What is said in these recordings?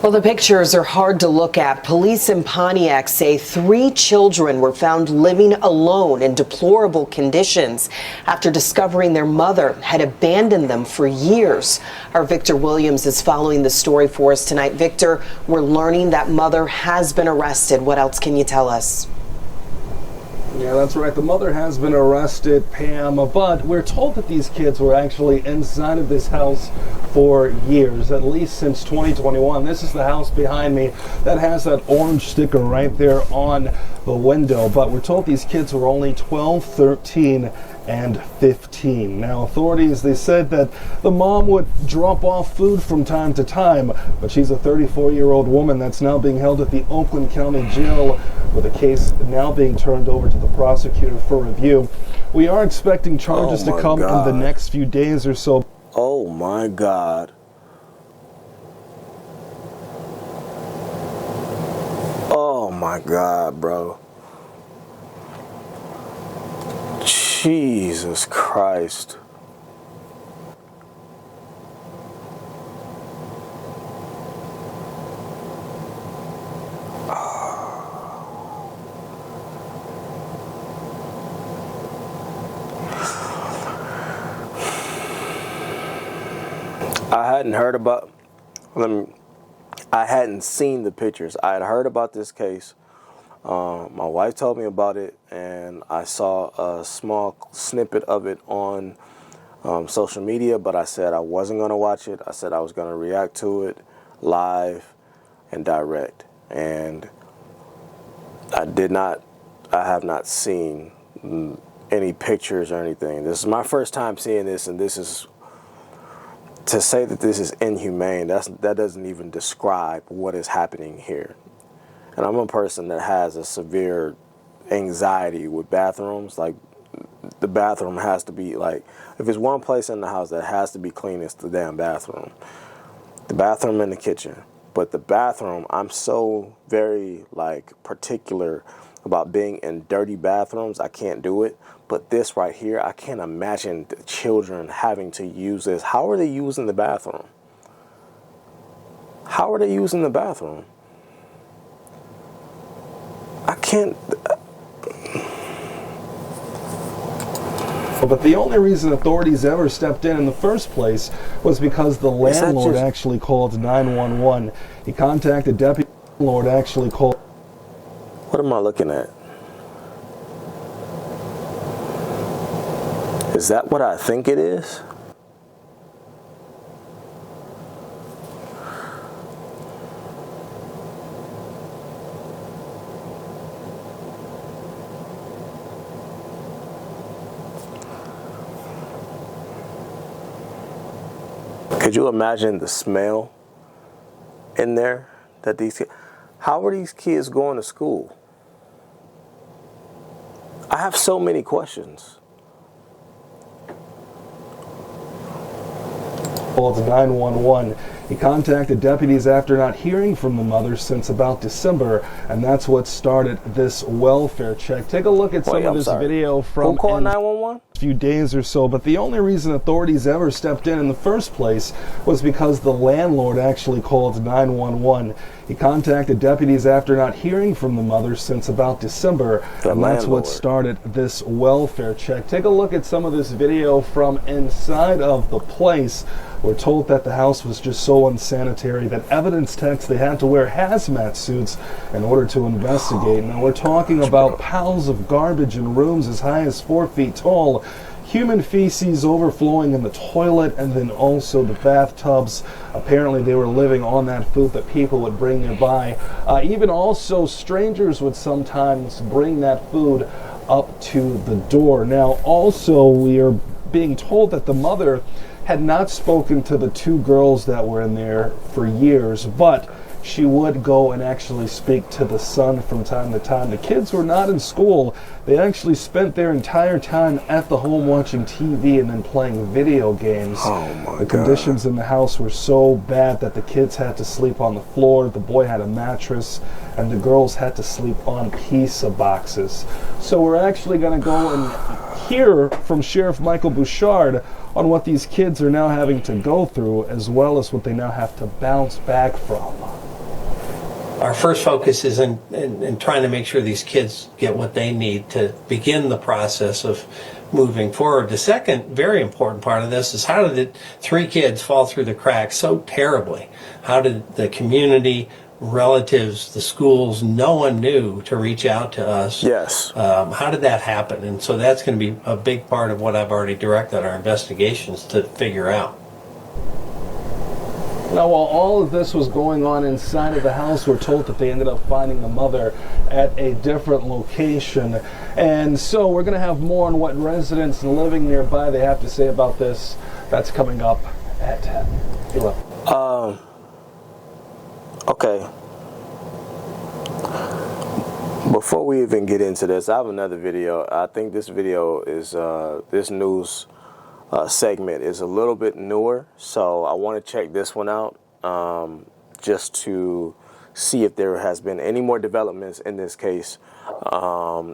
Well, the pictures are hard to look at. Police in Pontiac say 3 children were found living alone in deplorable conditions after discovering their mother had abandoned them for years. Our Victor Williams is following the story for us tonight. Victor, we're learning that mother has been arrested. What else can you tell us? Yeah, that's right. The mother has been arrested, Pam, but we're told that these kids were actually inside of this house for years, at least since 2021. This is the house behind me that has that orange sticker right there on the window, but we're told these kids were only 12, 13, and 15. Now, authorities, they said that the mom would drop off food from time to time, but she's a 34-year-old woman that's now being held at the Oakland County Jail, with a case now being turned over to the prosecutor for review. We are expecting charges to come in the next few days or so. Oh my God. Oh my God, bro. Jesus Christ. I hadn't seen the pictures. I had heard about this case. My wife told me about it, and I saw a small snippet of it on social media, but I said I wasn't going to watch it. I said I was going to react to it live and direct. And I have not seen any pictures or anything. This is my first time seeing this, and this is, to say that this is inhumane, that doesn't even describe what is happening here. And I'm a person that has a severe anxiety with bathrooms. Like, the bathroom has to be, like, if there's one place in the house that has to be clean, it's the damn bathroom. The bathroom and the kitchen. But the bathroom, I'm so very, like, particular about being in dirty bathrooms. I can't do it. But this right here, I can't imagine the children having to use this. How are they using the bathroom? How are they using the bathroom? I can't. But the only reason authorities ever stepped in the first place was because the landlord actually called 911. He contacted deputy landlord actually called. What am I looking at? Is that what I think it is? Could you imagine the smell in there that these kids, how are these kids going to school? I have so many questions. Called 911. He contacted deputies after not hearing from the mother since about December, and that's what started this welfare check. Take a look at some of this video from who called 911? A few days or so, but the only reason authorities ever stepped in the first place was because the landlord actually called 911. He contacted deputies after not hearing from the mother since about December, and that's what started this welfare check. Take a look at some of this video from inside of the place. We're told that the house was just so unsanitary that evidence techs, they had to wear hazmat suits in order to investigate. Now we're talking about piles of garbage in rooms as high as 4 feet tall, human feces overflowing in the toilet, and then also the bathtubs. Apparently they were living on that food that people would bring nearby. Even also strangers would sometimes bring that food up to the door. Now also we are being told that the mother had not spoken to the 2 girls that were in there for years, but she would go and actually speak to the son from time to time. The kids were not in school. They actually spent their entire time at the home watching TV and then playing video games. Oh my God. The conditions in the house were so bad that the kids had to sleep on the floor, the boy had a mattress, and the girls had to sleep on pizza boxes. So we're actually going to go and hear from Sheriff Michael Bouchard on what these kids are now having to go through, as well as what they now have to bounce back from. Our first focus is in trying to make sure these kids get what they need to begin the process of moving forward. The second very important part of this is, how did 3 kids fall through the cracks so terribly? How did the community, relatives, the schools, no one knew to reach out to us? Yes. How did that happen? And so that's going to be a big part of what I've already directed our investigations to figure out. Now, while all of this was going on inside of the house, we're told that they ended up finding the mother at a different location. And so we're going to have more on what residents living nearby they have to say about this. That's coming up at 10. Okay. Before we even get into this, I have another video. I think this video is, this news segment is a little bit newer, so I want to check this one out just to see if there has been any more developments in this case. Yeah.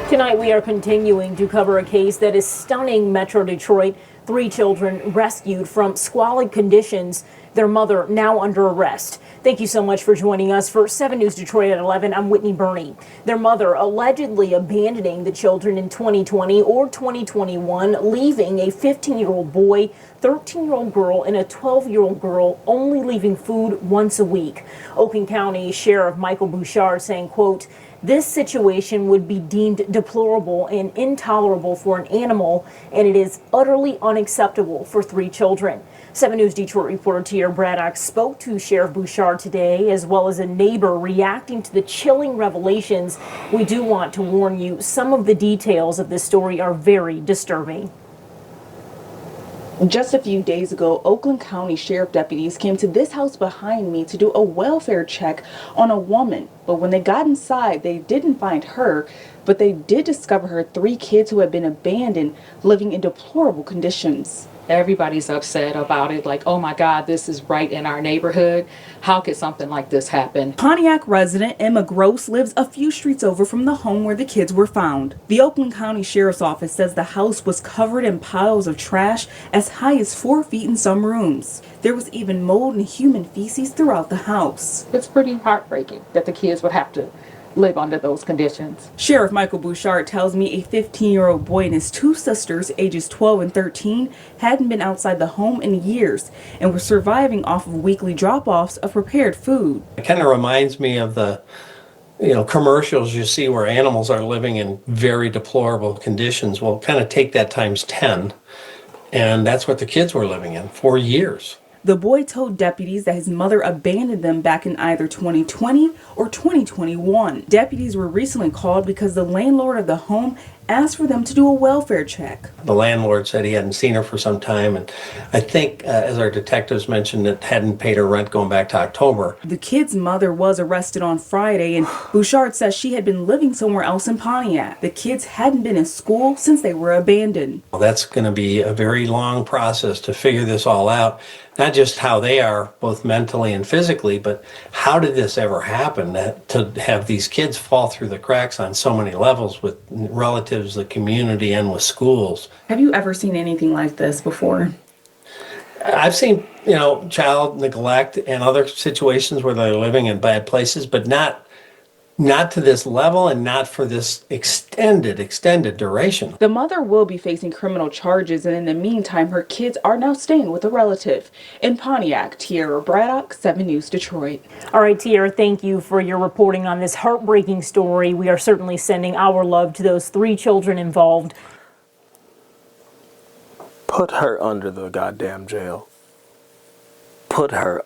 Tonight we are continuing to cover a case that is stunning Metro Detroit. 3 children rescued from squalid conditions. Their mother now under arrest. Thank you so much for joining us for 7 News Detroit at 11. I'm Whitney Burney. Their mother allegedly abandoning the children in 2020 or 2021, leaving a 15-year-old boy, 13-year-old girl, and a 12-year-old girl, only leaving food once a week. Oakland County Sheriff Michael Bouchard saying, quote, "This situation would be deemed deplorable and intolerable for an animal, and it is utterly unacceptable for 3 children." 7 News Detroit reporter Tierra Braddock spoke to Sheriff Bouchard today, as well as a neighbor reacting to the chilling revelations. We do want to warn you, some of the details of this story are very disturbing. Just a few days ago, Oakland County Sheriff deputies came to this house behind me to do a welfare check on a woman. But when they got inside, they didn't find her, but they did discover her 3 kids who had been abandoned, living in deplorable conditions. Everybody's upset about it, like, oh my God, this is right in our neighborhood. How could something like this happen? Pontiac resident Emma Gross lives a few streets over from the home where the kids were found. The Oakland County Sheriff's Office says the house was covered in piles of trash as high as 4 feet in some rooms. There was even mold and human feces throughout the house. It's pretty heartbreaking that the kids would have to live under those conditions. Sheriff Michael Bouchard tells me a 15-year-old boy and his 2 sisters, ages 12 and 13, hadn't been outside the home in years and were surviving off of weekly drop-offs of prepared food. It kind of reminds me of the commercials you see where animals are living in very deplorable conditions. Well, kind of take that times 10, and that's what the kids were living in for years. The boy told deputies that his mother abandoned them back in either 2020 or 2021. Deputies were recently called because the landlord of the home asked for them to do a welfare check. The landlord said he hadn't seen her for some time, and I think, as our detectives mentioned, it hadn't paid her rent going back to October. The kid's mother was arrested on Friday, and Bouchard says she had been living somewhere else in Pontiac. The kids hadn't been in school since they were abandoned. Well, that's going to be a very long process to figure this all out. Not just how they are, both mentally and physically, but how did this ever happen, to have these kids fall through the cracks on so many levels with relatives, the community, and with schools. Have you ever seen anything like this before? I've seen, child neglect and other situations where they're living in bad places, but not to this level and not for this extended duration. The mother will be facing criminal charges, and in the meantime, her kids are now staying with a relative. In Pontiac, Tierra Braddock, 7 News Detroit. All right, Tierra, thank you for your reporting on this heartbreaking story. We are certainly sending our love to those 3 children involved. Put her under the goddamn jail. Put her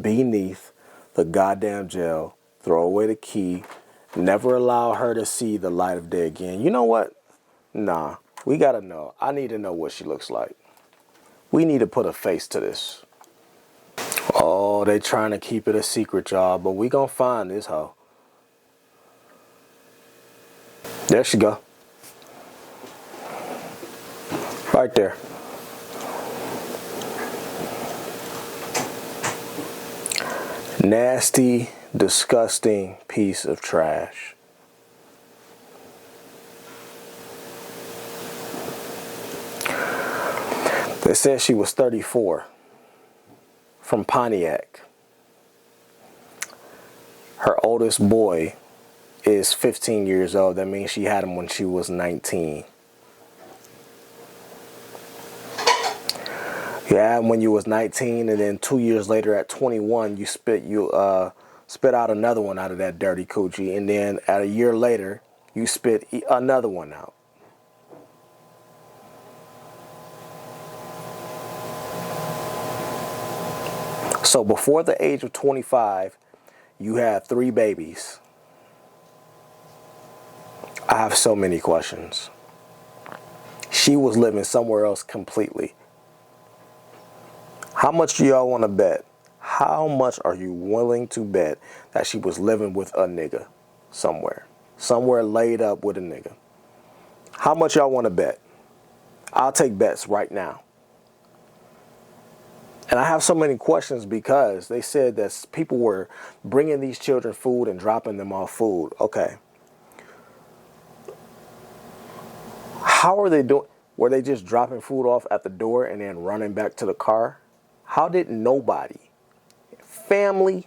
beneath the goddamn jail. Throw away the key. Never allow her to see the light of day again. You know what? Nah, we gotta know. I need to know what she looks like. We need to put a face to this. Oh, they trying to keep it a secret, y'all, but we gonna find this hoe. There she go. Right there. Nasty, disgusting piece of trash. They said she was 34, from Pontiac. Her oldest boy is 15 years old. That means she had him when she was 19. You had him when you was 19, and then 2 years later at 21, you spit out another one out of that dirty coochie, and then at a year later, you spit another one out. So before the age of 25, you had 3 babies. I have so many questions. She was living somewhere else completely. How much do y'all want to bet? How much are you willing to bet that she was living with a nigga somewhere? Somewhere laid up with a nigga. How much y'all want to bet? I'll take bets right now. And I have so many questions because they said that people were bringing these children food and dropping them off food. Okay. How are they doing? Were they just dropping food off at the door and then running back to the car? How did nobody, family,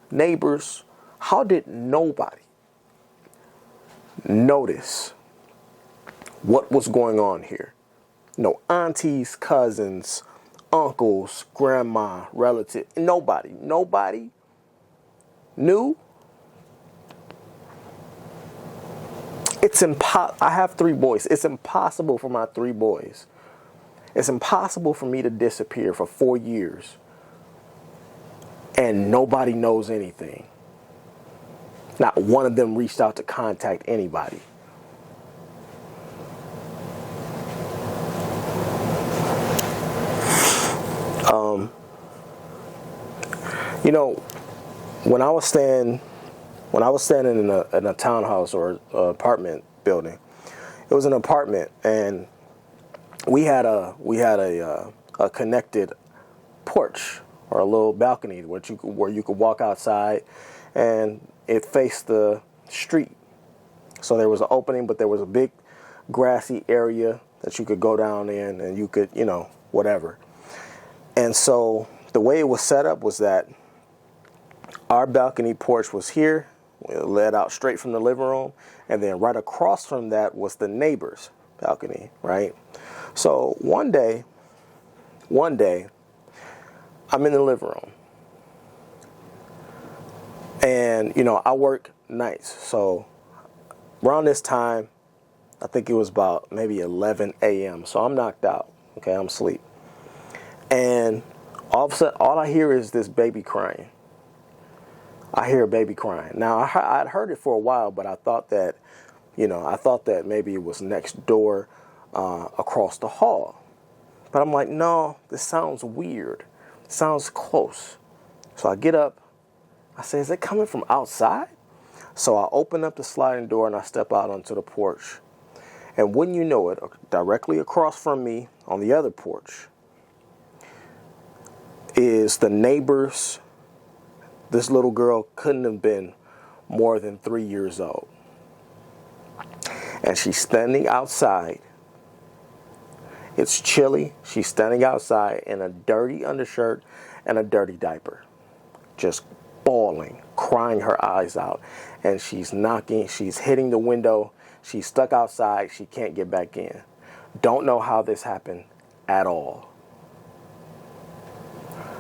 neighbors, how did nobody notice what was going on here? No aunties, cousins, uncles, grandma, relative, nobody knew. It's I have 3 boys. It's impossible for my 3 boys. It's impossible for me to disappear for 4 years and nobody knows anything. Not one of them reached out to contact anybody. You know, when I was standing in a townhouse or apartment building, it was an apartment, and we had a connected porch or a little balcony where you could walk outside, and it faced the street. So there was an opening, but there was a big grassy area that you could go down in, and you could, whatever. And so the way it was set up was that our balcony porch was here, it led out straight from the living room, and then right across from that was the neighbor's balcony, right? So one day, I'm in the living room, and I work nights, so around this time, I think it was about maybe 11 a.m. So I'm knocked out. Okay, I'm asleep, and all of a sudden, all I hear is this baby crying. I hear a baby crying. Now, I'd heard it for a while, but I thought that, maybe it was next door, across the hall. But I'm like, no, this sounds weird. It sounds close. So I get up. I say, is it coming from outside? So I open up the sliding door and I step out onto the porch. And wouldn't you know it, directly across from me on the other porch is the neighbor's. This little girl couldn't have been more than 3 years old. And she's standing outside. It's chilly. She's standing outside in a dirty undershirt and a dirty diaper. Just bawling, crying her eyes out. And she's hitting the window. She's stuck outside. She can't get back in. Don't know how this happened at all.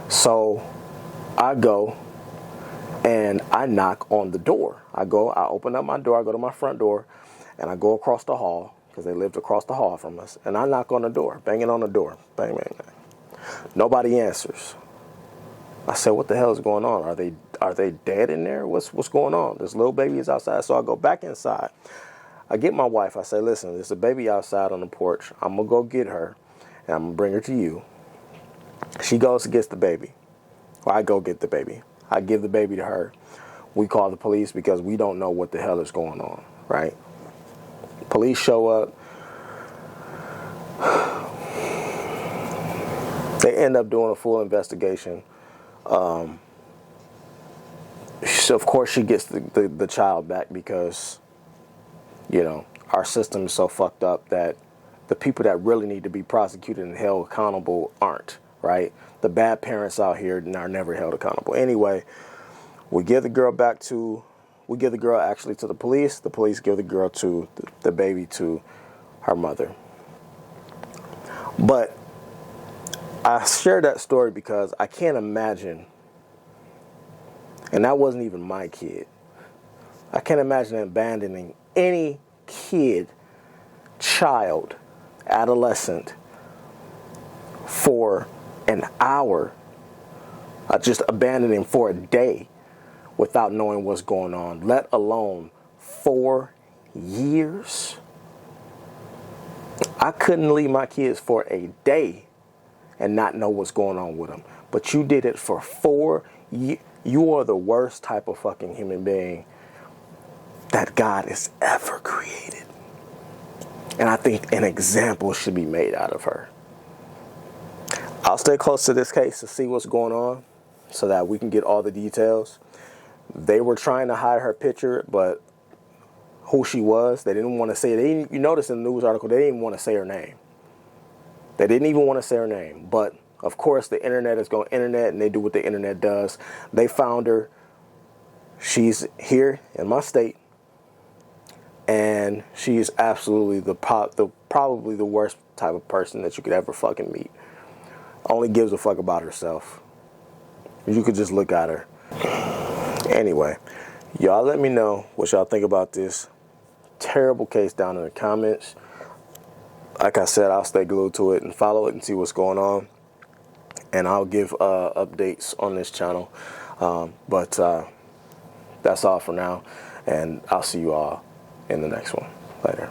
So I go and I knock on the door. I open up my door, I go to my front door, and I go across the hall, because they lived across the hall from us, and I knock on the door, banging on the door, bang, bang, bang. Nobody answers. I said, what the hell is going on? Are they dead in there? What's going on? This little baby is outside. So I go back inside. I get my wife. I say, listen, there's a baby outside on the porch. I'm going to go get her, and I'm going to bring her to you. She goes and gets the baby. Or I go get the baby. I give the baby to her. We call the police because we don't know what the hell is going on, right? Police show up. They end up doing a full investigation. So of course she gets the child back because, our system is so fucked up that the people that really need to be prosecuted and held accountable aren't, right? The bad parents out here are never held accountable. Anyway, we give the girl actually to the police. The police give the girl the baby to her mother. But I share that story because I can't imagine, and that wasn't even my kid. I can't imagine abandoning any kid, child, adolescent for an hour. Just abandon him for a day without knowing what's going on, let alone 4 years. I couldn't leave my kids for a day and not know what's going on with them. But you did it for 4 years. You are the worst type of fucking human being that God has ever created. And I think an example should be made out of her. I'll stay close to this case to see what's going on so that we can get all the details. They were trying to hide her picture, but who she was, they didn't want to say it. You notice in the news article, they didn't even want to say her name. They didn't even want to say her name. But, of course, the internet is going internet, and they do what the internet does. They found her. She's here in my state. And she is absolutely probably the worst type of person that you could ever fucking meet. Only gives a fuck about herself. You could just look at her. Anyway, y'all let me know what y'all think about this terrible case down in the comments. Like I said, I'll stay glued to it and follow it and see what's going on. And I'll give updates on this channel. But that's all for now. And I'll see you all in the next one. Later.